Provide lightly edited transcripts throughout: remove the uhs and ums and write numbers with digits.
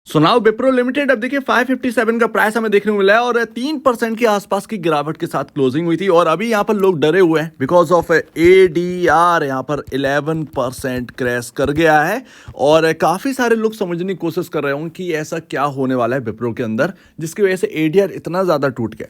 So now Wipro limited अब देखिए 557 का प्राइस हमें देखने को मिला है और 3% के आसपास की गिरावट के साथ क्लोजिंग हुई थी और अभी यहाँ पर लोग डरे हुए हैं बिकॉज ऑफ एडीआर यहाँ पर 11% क्रैश कर गया है और काफ़ी सारे लोग समझने की कोशिश कर रहे होंगे कि ऐसा क्या होने वाला है विप्रो के अंदर जिसकी वजह से एडीआर इतना ज़्यादा टूट गया।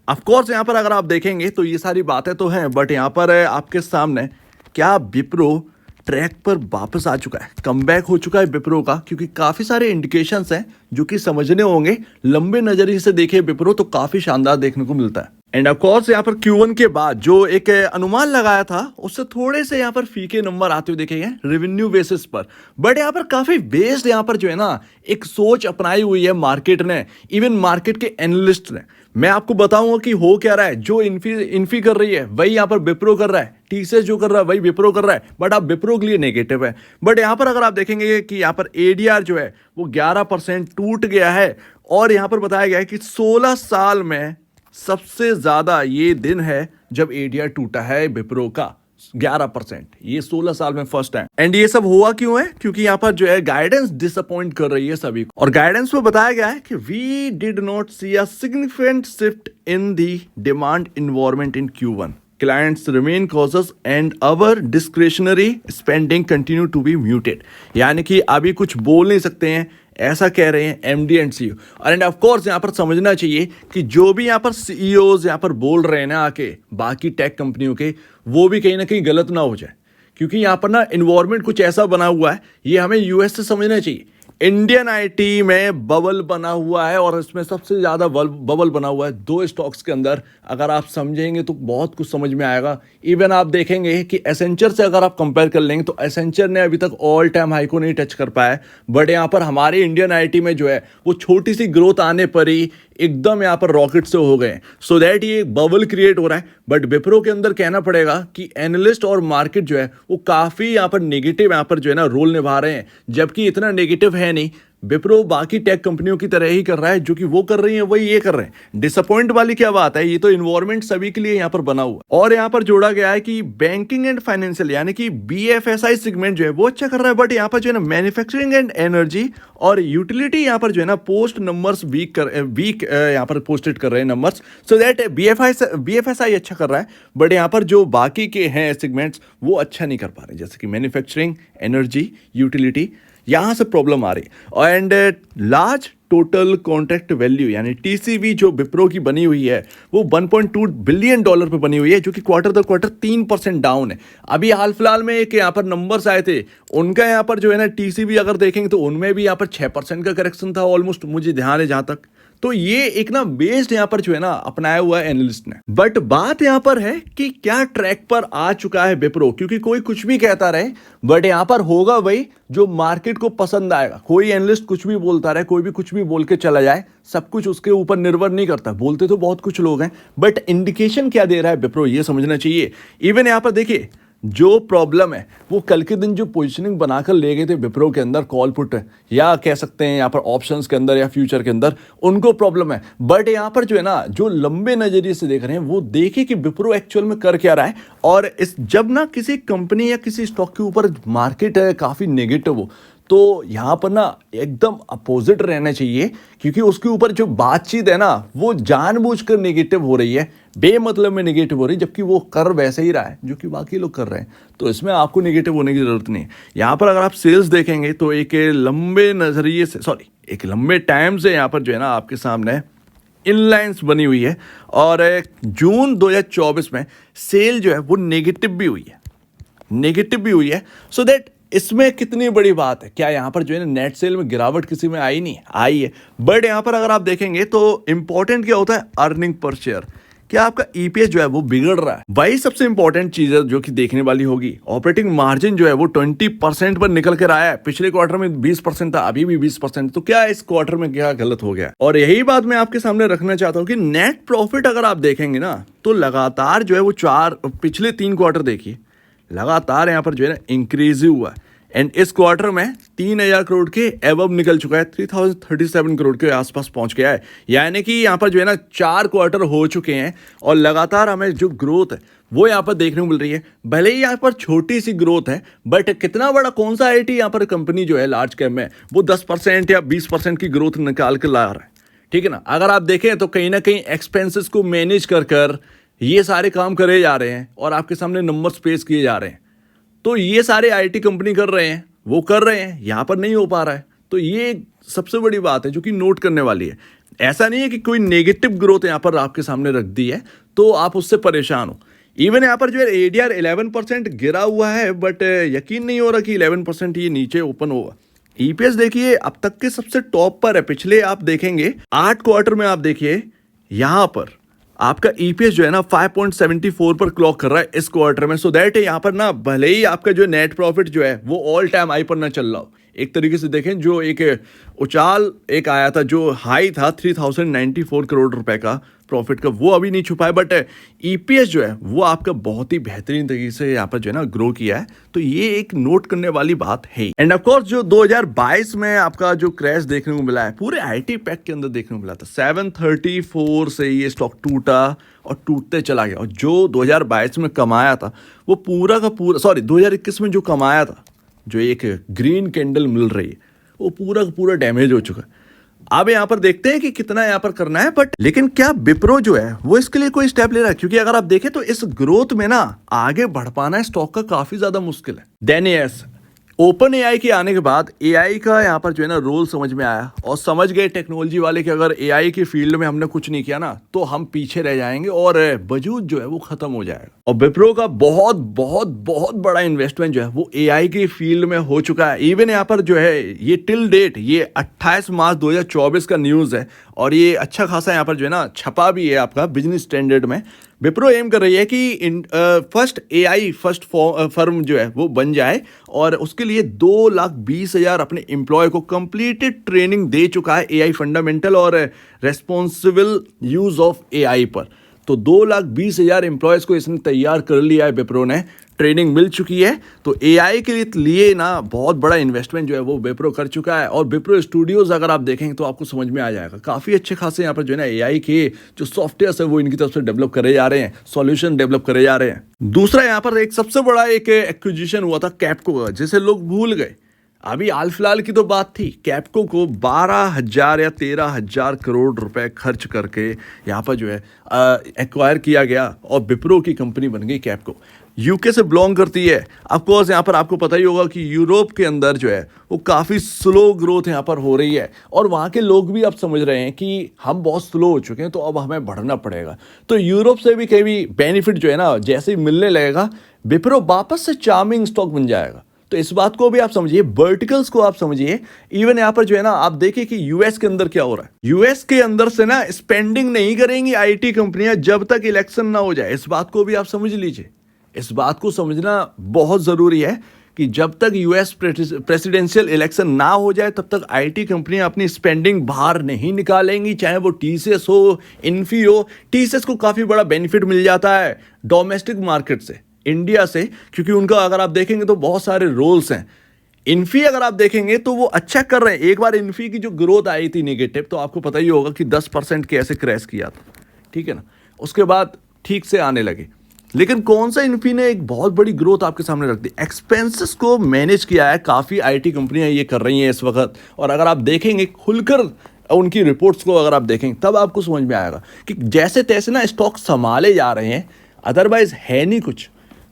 ऑफकोर्स यहाँ पर अगर आप देखेंगे तो ये सारी बातें तो हैं बट यहाँ पर आपके सामने क्या विप्रो ट्रैक पर वापस आ चुका है, कमबैक हो चुका है विप्रो का, क्योंकि काफ़ी सारे इंडिकेशंस हैं जो कि समझने होंगे। लंबे नजरिए से देखे विप्रो तो काफ़ी शानदार देखने को मिलता है। एंड ऑफ कोर्स यहाँ पर Q1 के बाद जो एक अनुमान लगाया था उससे थोड़े से यहाँ पर फीके नंबर आते हुए देखे गए रेवेन्यू बेसिस पर, बट यहाँ पर काफ़ी बेस्ड यहाँ पर जो है ना एक सोच अपनाई हुई है मार्केट ने, इवन मार्केट के एनालिस्ट ने। मैं आपको बताऊंगा कि हो क्या रहा है। जो इन्फी कर रही है वही यहाँ पर विप्रो कर रहा है, टीसीएस जो कर रहा है वही विप्रो कर रहा है, बट आप विप्रो के लिए नेगेटिव है। बट यहाँ पर अगर आप देखेंगे कि यहाँ पर एडीआर जो है वो 11% टूट गया है और यहाँ पर बताया गया है कि 16 साल में सबसे ज्यादा ये दिन है जब एडीआर टूटा है विप्रो का 11%। ये 16 साल में फर्स्ट टाइम। एंड ये सब हुआ क्यों है? क्योंकि यहाँ पर जो है गाइडेंस डिसअपॉइंट कर रही है सभी को और गाइडेंस में बताया गया है कि we did not see a significant shift in the demand environment in Q1. Clients remain cautious and our discretionary spending continue to be muted. यानी कि अभी कुछ बोल नहीं सकते हैं, ऐसा कह रहे हैं MD and CEO. End of course यहाँ पर समझना चाहिए कि जो भी यहाँ पर सीईओज यहाँ पर बोल रहे हैं ना आके बाकी टेक कंपनियों के, वो भी कहीं ना कहीं गलत ना हो जाए, क्योंकि यहाँ पर ना इन्वायरमेंट कुछ ऐसा बना हुआ है, ये हमें यूएस से समझना चाहिए। इंडियन आईटी में बबल बना हुआ है और इसमें सबसे ज़्यादा बबल बना हुआ है दो स्टॉक्स के अंदर। अगर आप समझेंगे तो बहुत कुछ समझ में आएगा। इवन आप देखेंगे कि एसेंचर से अगर आप कंपेयर कर लेंगे तो एसेंचर ने अभी तक ऑल टाइम हाई को नहीं टच कर पाया है, बट यहाँ पर हमारे इंडियन आईटी में जो है वो छोटी सी ग्रोथ आने पर ही एकदम यहाँ पर रॉकेट से हो गए। सो दैट ये बबल क्रिएट हो रहा है। बट विप्रो के अंदर कहना पड़ेगा कि एनालिस्ट और मार्केट जो है वो काफ़ी यहाँ पर नेगेटिव यहाँ पर जो है ना रोल निभा रहे हैं, जबकि इतना नेगेटिव है नहीं। विप्रो बाकी टेक कंपनियों की तरह ही कर रहा है, जो कि वो कर रही है वही ये कर रहे हैं। डिसअपॉइंट वाली क्या बात है, ये तो इन्वायरमेंट सभी के लिए यहाँ पर बना हुआ और यहाँ पर जोड़ा गया है कि बैंकिंग एंड फाइनेंशियल यानी कि बीएफएसआई सेगमेंट जो है वो अच्छा कर रहा है, बट यहाँ पर जो है ना मैन्युफैक्चरिंग एंड एनर्जी और यूटिलिटी यहाँ पर जो है ना पोस्ट नंबर्स वीक यहाँ पर पोस्टेड कर रहे हैं नंबर्स। सो दैट बीएफएसआई अच्छा कर रहा है, बट यहाँ पर जो बाकी के हैं सेगमेंट्स वो अच्छा नहीं कर पा रहे, जैसे कि मैन्युफैक्चरिंग, एनर्जी, यूटिलिटी, यहाँ से प्रॉब्लम आ रही है। And large total contract value यानी टीसीवी जो विप्रो की बनी हुई है वो $1.2 बिलियन पे बनी हुई है, जो कि क्वार्टर दर क्वार्टर 3% डाउन है। अभी हाल फिलहाल में एक यहाँ पर नंबर्स आए थे, उनका यहाँ पर जो है ना टीसीवी अगर देखेंगे तो उनमें भी यहाँ पर 6% का करेक्शन था ऑलमोस्ट, मुझे ध्यान है जहाँ तक। तो ये एक ना बेस्ड यहाँ पर जो है ना अपनाया हुआ है एनालिस्ट ने। बट बात यहाँ पर है कि क्या ट्रैक पर आ चुका है विप्रो, क्योंकि कोई कुछ भी कहता रहे बट यहाँ पर होगा वही जो मार्केट को पसंद आएगा। कोई एनालिस्ट कुछ भी बोलता रहे, कोई भी कुछ भी बोल के चला जाए, सब कुछ उसके ऊपर निर्भर नहीं करता। बोलते तो बहुत कुछ लोग हैं, बट इंडिकेशन क्या दे रहा है विप्रो ये समझना चाहिए। इवन यहाँ पर देखिए जो प्रॉब्लम है वो कल के दिन जो पोजीशनिंग बनाकर ले गए थे विप्रो के अंदर कॉल पुट या कह सकते हैं यहाँ पर ऑप्शंस के अंदर या फ्यूचर के अंदर, उनको प्रॉब्लम है। बट यहाँ पर जो है ना जो लंबे नजरिए से देख रहे हैं वो देखे कि विप्रो एक्चुअल में कर क्या रहा है। और इस जब ना किसी कंपनी या किसी स्टॉक के ऊपर मार्केट है काफ़ी नेगेटिव हो तो यहाँ पर ना एकदम अपोजिट रहना चाहिए, क्योंकि उसके ऊपर जो बातचीत है ना वो जानबूझकर नेगेटिव हो रही है, बेमतलब में नेगेटिव हो रही है, जबकि वो कर वैसे ही रहा है जो कि बाकी लोग कर रहे हैं। तो इसमें आपको नेगेटिव होने की जरूरत नहीं है। यहाँ पर अगर आप सेल्स देखेंगे तो एक लंबे नजरिए से एक लंबे टाइम से यहाँ पर जो है ना आपके सामने इनलाइंस बनी हुई है और जून 2024 में सेल जो है वो नेगेटिव भी हुई है। सो दैट इसमें कितनी बड़ी बात है, क्या यहाँ पर जो है ना नेट सेल में गिरावट किसी में आई नहीं? आई है। बट यहाँ पर अगर आप देखेंगे तो इंपॉर्टेंट क्या होता है, अर्निंग पर शेयर। क्या आपका ईपीएस जो है वो बिगड़ रहा है? वही सबसे इंपॉर्टेंट चीज है जो कि देखने वाली होगी। ऑपरेटिंग मार्जिन जो है वो 20% पर निकल कर आया है। पिछले क्वार्टर में 20% था, अभी भी 20%। तो क्या इस क्वार्टर में क्या गलत हो गया? और यही बात मैं आपके सामने रखना चाहता हूँ कि नेट प्रॉफिट अगर आप देखेंगे ना तो लगातार जो है वो पिछले 3 क्वार्टर देखिए लगातार यहाँ पर जो है ना इंक्रीज हुआ है। एंड इस क्वार्टर में 3,000 करोड़ के एबव निकल चुका है, 3037 करोड़ के आसपास पहुंच गया है। यानी कि यहाँ पर जो है ना 4 क्वार्टर हो चुके हैं और लगातार हमें जो ग्रोथ है वो यहाँ पर देखने को मिल रही है। भले ही यहाँ पर छोटी सी ग्रोथ है, बट कितना बड़ा कौन सा आईटी यहाँ पर कंपनी जो है लार्ज कैप में वो 10% या 20% की ग्रोथ निकाल के ला रहा है, ठीक है ना। अगर आप देखें तो कहीं ना कहीं एक्सपेंसेस को मैनेज कर ये सारे काम करे जा रहे हैं और आपके सामने नंबर्स पेश किए जा रहे हैं। तो ये सारे आईटी कंपनी कर रहे हैं, वो कर रहे हैं, यहाँ पर नहीं हो पा रहा है। तो ये सबसे बड़ी बात है जो कि नोट करने वाली है। ऐसा नहीं है कि कोई नेगेटिव ग्रोथ यहाँ पर आपके सामने रख दी है तो आप उससे परेशान हो। इवन यहाँ पर जो है एडीआर 11% गिरा हुआ है, बट यकीन नहीं हो रहा कि 11% ये नीचे ओपन होगा। ईपीएस देखिए अब तक के सबसे टॉप पर है। पिछले आप देखेंगे 8 क्वार्टर में आप देखिए यहाँ पर आपका ईपीएस जो है ना 5.74 पर क्लॉक कर रहा है इस क्वार्टर में। सो दैट यहाँ पर ना भले ही आपका जो नेट प्रॉफिट जो है वो ऑल टाइम हाई पर ना चल रहा हो, एक तरीके से देखें जो एक उछाल एक आया था जो हाई था 3094 करोड़ रुपए का प्रॉफिट का, वो अभी नहीं छुपा है, बट ईपीएस जो है वो आपका बहुत ही बेहतरीन तरीके से यहाँ पर जो है ना ग्रो किया है। तो ये एक नोट करने वाली बात है। एंड ऑफ कोर्स जो 2022 में आपका जो क्रैश देखने को मिला है पूरे आईटी पैक के अंदर देखने को मिला था, 734 से ये स्टॉक टूटा और टूटते चला गया। और जो 2022 में कमाया था वो पूरा का पूरा, सॉरी 2021 में जो कमाया था, जो एक ग्रीन कैंडल मिल रही है, वो पूरा का पूरा डैमेज हो चुका है। अब यहाँ पर देखते हैं कि कितना यहाँ पर करना है, बट लेकिन क्या विप्रो जो है वो इसके लिए कोई स्टेप ले रहा है? क्योंकि अगर आप देखें तो इस ग्रोथ में ना आगे बढ़ पाना है स्टॉक का काफी ज्यादा मुश्किल है। देन यस, ओपन एआई के आने के बाद एआई का यहाँ पर जो है ना रोल समझ में आया और समझ गए टेक्नोलॉजी वाले कि अगर एआई की फील्ड में हमने कुछ नहीं किया ना तो हम पीछे रह जाएंगे और वजूद जो है वो खत्म हो जाएगा। और विप्रो का बहुत बहुत बहुत बड़ा इन्वेस्टमेंट जो है वो एआई की फील्ड में हो चुका है। इवन यहाँ पर जो है ये टिल डेट ये 28 मार्च 2024 का न्यूज़ है और ये अच्छा खासा यहाँ पर जो है ना छपा भी है आपका बिजनेस स्टैंडर्ड में। विप्रो एम कर रही है कि फर्स्ट एआई फर्स्ट फर्म जो है वो बन जाए और उसके लिए 2,20,000 अपने एम्प्लॉय को कंप्लीटेड ट्रेनिंग दे चुका है एआई फंडामेंटल और रेस्पॉन्सिबल यूज ऑफ एआई पर। तो 2,20,000 एम्प्लॉयज़ को इसने तैयार कर लिया है, विप्रो ने ट्रेनिंग मिल चुकी है। तो एआई के लिए ना बहुत बड़ा इन्वेस्टमेंट जो है वो विप्रो कर चुका है। और विप्रो स्टूडियोज अगर आप देखेंगे तो आपको समझ में आ जाएगा, काफ़ी अच्छे खासे यहाँ पर जो है ना एआई के जो सॉफ्टवेयर है वो इनकी तरफ से डेवलप करे जा रहे हैं, सॉल्यूशन डेवलप करे जा रहे हैं। दूसरा यहाँ पर एक सबसे बड़ा एक एक्विजिशन हुआ था कैप्को का, जिसे लोग भूल गए। अभी हाल फिलहाल की तो बात थी, कैप्को को 12,000 या 13,000 करोड़ रुपए खर्च करके यहाँ पर जो है एक्वायर किया गया और विप्रो की कंपनी बन गई कैप्को। यूके से बिलोंग करती है। ऑफ कोर्स यहाँ पर आपको पता ही होगा कि यूरोप के अंदर जो है वो काफ़ी स्लो ग्रोथ यहाँ पर हो रही है और वहाँ के लोग भी अब समझ रहे हैं कि हम बहुत स्लो हो चुके हैं तो अब हमें बढ़ना पड़ेगा। तो यूरोप से भी कभी बेनिफिट जो है ना जैसे ही मिलने लगेगा विप्रो वापस से चार्मिंग स्टॉक बन जाएगा। तो इस बात को भी आप समझिए, वर्टिकल्स को आप समझिए। इवन यहाँ पर जो है ना आप देखिए कि यूएस के अंदर क्या हो रहा है, यूएस के अंदर से ना स्पेंडिंग नहीं करेंगी आईटी कंपनियां जब तक इलेक्शन ना हो जाए। इस बात को भी आप समझ लीजिए, इस बात को समझना बहुत जरूरी है कि जब तक यूएस प्रेसिडेंशियल इलेक्शन ना हो जाए तब तक आईटी कंपनियां अपनी स्पेंडिंग बाहर नहीं निकालेंगी, चाहे वो टीसीएस हो, इन्फी हो। टीसीएस को काफी बड़ा बेनिफिट मिल जाता है डोमेस्टिक मार्केट से, इंडिया से, क्योंकि उनका अगर आप देखेंगे तो बहुत सारे रोल्स हैं। इन्फी अगर आप देखेंगे तो वो अच्छा कर रहे हैं। एक बार इन्फी की जो ग्रोथ आई थी नेगेटिव तो आपको पता ही होगा कि 10% के ऐसे क्रैश किया था, ठीक है ना। उसके बाद ठीक से आने लगे, लेकिन कौन सा इन्फी ने एक बहुत बड़ी ग्रोथ आपके सामने रख दी। एक्सपेंसेस को मैनेज किया है, काफ़ी आईटी कंपनियां ये कर रही हैं इस वक्त। और अगर आप देखेंगे खुलकर उनकी रिपोर्ट्स को अगर आप देखेंगे तब आपको समझ में आएगा कि जैसे तैसे ना स्टॉक संभाले जा रहे हैं, अदरवाइज है नहीं कुछ।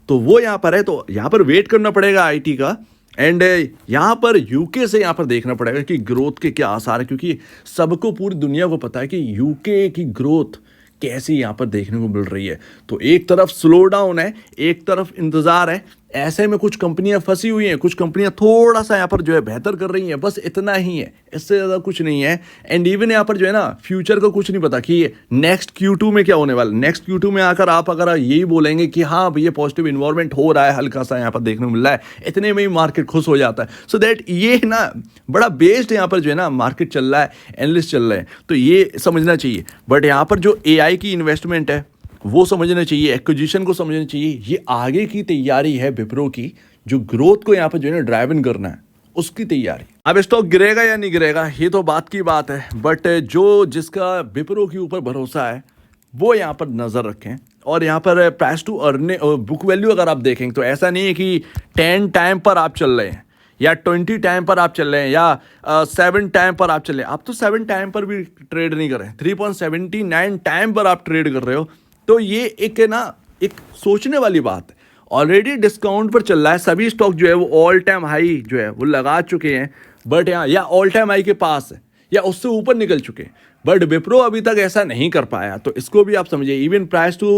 तो वो यहाँ पर है, तो यहाँ पर वेट करना पड़ेगा आईटी का। एंड यहाँ पर यूके से यहाँ पर देखना पड़ेगा कि ग्रोथ के क्या आसार है, क्योंकि सबको पूरी दुनिया को पता है कि यूके की ग्रोथ कैसी यहाँ पर देखने को मिल रही है। तो एक तरफ स्लो डाउन है, एक तरफ इंतजार है। ऐसे में कुछ कंपनियां फंसी हुई हैं, कुछ कंपनियां थोड़ा सा यहाँ पर जो है बेहतर कर रही हैं, बस इतना ही है, इससे ज़्यादा कुछ नहीं है। एंड इवन यहाँ पर जो है ना फ्यूचर का कुछ नहीं पता कि नेक्स्ट Q2 में क्या होने वाला। नेक्स्ट Q2 में आकर आप अगर यही बोलेंगे कि हाँ भैया पॉजिटिव इन्वायरमेंट हो रहा है, हल्का सा यहाँ पर देखने को मिल रहा है, इतने में ही मार्केट खुश हो जाता है। सो दैट ये ना बड़ा बेस्ड यहाँ पर जो है ना मार्केट चल रहा है, एनालिस्ट चल रहे हैं, तो ये समझना चाहिए। बट यहाँ पर जो AI की इन्वेस्टमेंट है वो समझना चाहिए, एक्विजिशन को समझना चाहिए। ये आगे की तैयारी है विप्रो की, जो ग्रोथ को यहाँ पर जो है ना ड्राइव इन करना है उसकी तैयारी। अब स्टॉक गिरेगा या नहीं गिरेगा ये तो बात की बात है, बट जो जिसका विप्रो के ऊपर भरोसा है वो यहाँ पर नज़र रखें। और यहाँ पर price to earning book value अगर आप देखेंगे तो ऐसा नहीं है कि 10 टाइम पर आप चल रहे हैं या 20 टाइम पर आप चल रहे हैं या 7 टाइम पर आप चल रहे हैं। आप तो 7 टाइम पर भी ट्रेड नहीं कर रहे हैं, 3.79 टाइम पर आप ट्रेड कर रहे हो। तो ये एक सोचने वाली बात है। ऑलरेडी डिस्काउंट पर चल रहा है, सभी स्टॉक जो है वो ऑल टाइम हाई जो है वो लगा चुके हैं, बट यहाँ या ऑल टाइम हाई के पास है या उससे ऊपर निकल चुके हैं, बट विप्रो अभी तक ऐसा नहीं कर पाया। तो इसको भी आप समझिए। इवन प्राइस टू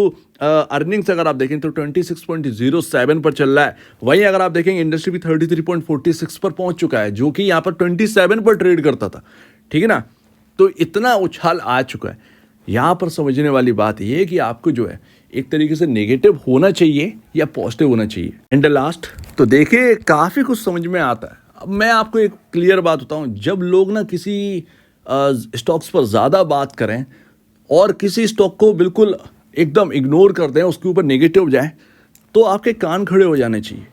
अर्निंग्स अगर आप देखें तो 26.07 पर चल रहा है। वहीं अगर आप देखेंगे इंडस्ट्री भी 33.46 पर पहुंच चुका है, जो कि यहाँ पर 27 पर ट्रेड करता था, ठीक है ना। तो इतना उछाल आ चुका है। यहाँ पर समझने वाली बात यह है कि आपको जो है एक तरीके से नेगेटिव होना चाहिए या पॉजिटिव होना चाहिए। एंड लास्ट तो देखिए काफ़ी कुछ समझ में आता है। अब मैं आपको एक क्लियर बात बताऊं, जब लोग ना किसी स्टॉक्स पर ज़्यादा बात करें और किसी स्टॉक को बिल्कुल एकदम इग्नोर कर दें, उसके ऊपर नेगेटिव जाए, तो आपके कान खड़े हो जाने चाहिए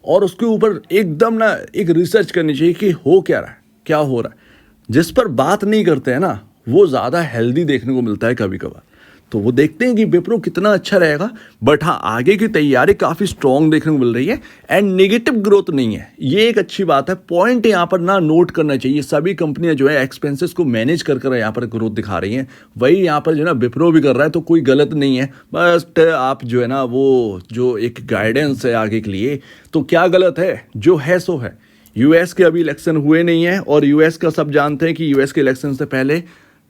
और उसके ऊपर एकदम ना एक रिसर्च करनी चाहिए कि हो क्या रहा है, क्या हो रहा है। जिस पर बात नहीं करते हैं ना वो ज़्यादा हेल्दी देखने को मिलता है कभी कभार। तो वो देखते हैं कि विप्रो कितना अच्छा रहेगा, बट हाँ आगे की तैयारी काफ़ी स्ट्रॉन्ग देखने को मिल रही है एंड नेगेटिव ग्रोथ नहीं है। ये एक अच्छी बात है, पॉइंट यहाँ पर ना नोट करना चाहिए। सभी कंपनियां जो है एक्सपेंसेस को मैनेज कर यहाँ पर ग्रोथ दिखा रही हैं, वही यहाँ पर जो है ना विप्रो भी कर रहा है। तो कोई गलत नहीं है, बस आप जो है ना वो जो एक गाइडेंस है आगे के लिए, तो क्या गलत है, जो है सो है। यूएस के अभी इलेक्शन हुए नहीं है और यूएस का सब जानते हैं कि यूएस के इलेक्शन से पहले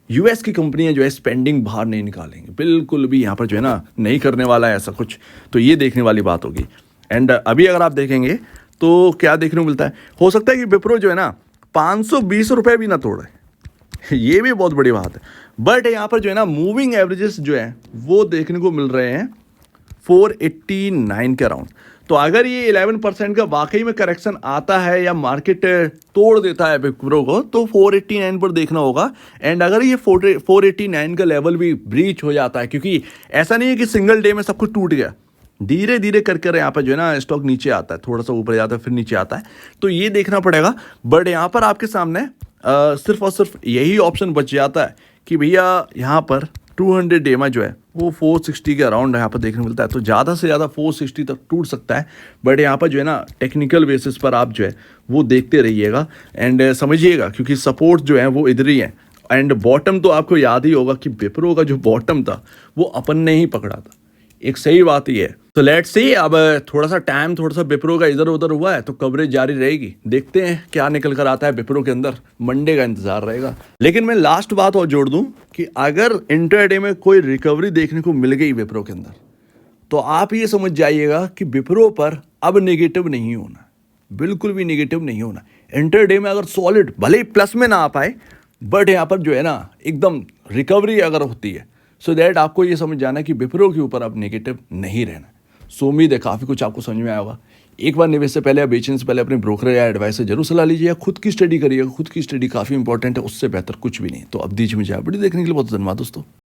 यूएस की कंपनियां जो है स्पेंडिंग बाहर नहीं निकालेंगी, बिल्कुल भी यहाँ पर जो है ना नहीं करने वाला है ऐसा कुछ। तो ये देखने वाली बात होगी। एंड अभी अगर आप देखेंगे तो क्या देखने को मिलता है, हो सकता है कि विप्रो जो है ना 520 रुपये भी ना तोड़े, ये भी बहुत बड़ी बात है। बट यहाँ पर जो है ना मूविंग एवरेजेस जो है वो देखने को मिल रहे हैं 489 के अराउंड। तो अगर ये 11% का वाकई में करेक्शन आता है या मार्केट तोड़ देता है विप्रो को, तो 489 पर देखना होगा। एंड अगर ये 489 का लेवल भी ब्रीच हो जाता है, क्योंकि ऐसा नहीं है कि सिंगल डे में सब कुछ टूट गया, धीरे धीरे कर यहाँ पर जो है ना स्टॉक नीचे आता है, थोड़ा सा ऊपर जाता है फिर नीचे आता है, तो ये देखना पड़ेगा। बट यहाँ पर आपके सामने सिर्फ और सिर्फ यही ऑप्शन बच जाता है कि भैया यहाँ पर 200 डे में जो है वो 460 के अराउंड यहाँ पर देखने मिलता है। तो ज़्यादा से ज़्यादा 460 तक टूट सकता है, बट यहाँ पर जो है ना टेक्निकल बेसिस पर आप जो है वो देखते रहिएगा एंड समझिएगा, क्योंकि सपोर्ट जो है वो इधर ही है। एंड बॉटम तो आपको याद ही होगा कि विप्रो का जो बॉटम था वो अपन ने ही पकड़ा था, एक सही बात ही है। तो लेट्स सी, अब थोड़ा सा विप्रो का इधर उधर हुआ है तो कवरेज जारी रहेगी, देखते हैं क्या निकल कर आता है विप्रो के अंदर, मंडे का इंतजार रहेगा। लेकिन मैं लास्ट बात और जोड़ दूं कि अगर इंटरडे में कोई रिकवरी देखने को मिल गई विप्रो के अंदर, तो आप ये समझ जाइएगा कि विप्रो पर अब नेगेटिव नहीं होना, बिल्कुल भी नेगेटिव नहीं होना। इंटरडे में अगर सॉलिड भले ही प्लस में ना आ पाए, बट यहाँ पर जो है ना एकदम रिकवरी अगर होती है, सो दैट आपको ये समझ जाना कि विप्रो के ऊपर अब नेगेटिव नहीं रहना। सो उम्मीद है काफ़ी कुछ आपको समझ में आया होगा। एक बार निवेश से पहले या बेचने से पहले अपने ब्रोकर या एडवाइस से जरूर सलाह लीजिए, खुद की स्टडी करिएगा, खुद की स्टडी काफ़ी इंपॉर्टेंट है, उससे बेहतर कुछ भी नहीं। तो अब दीजिए मुझे वीडियो देखने के लिए बहुत धन्यवाद दोस्तों।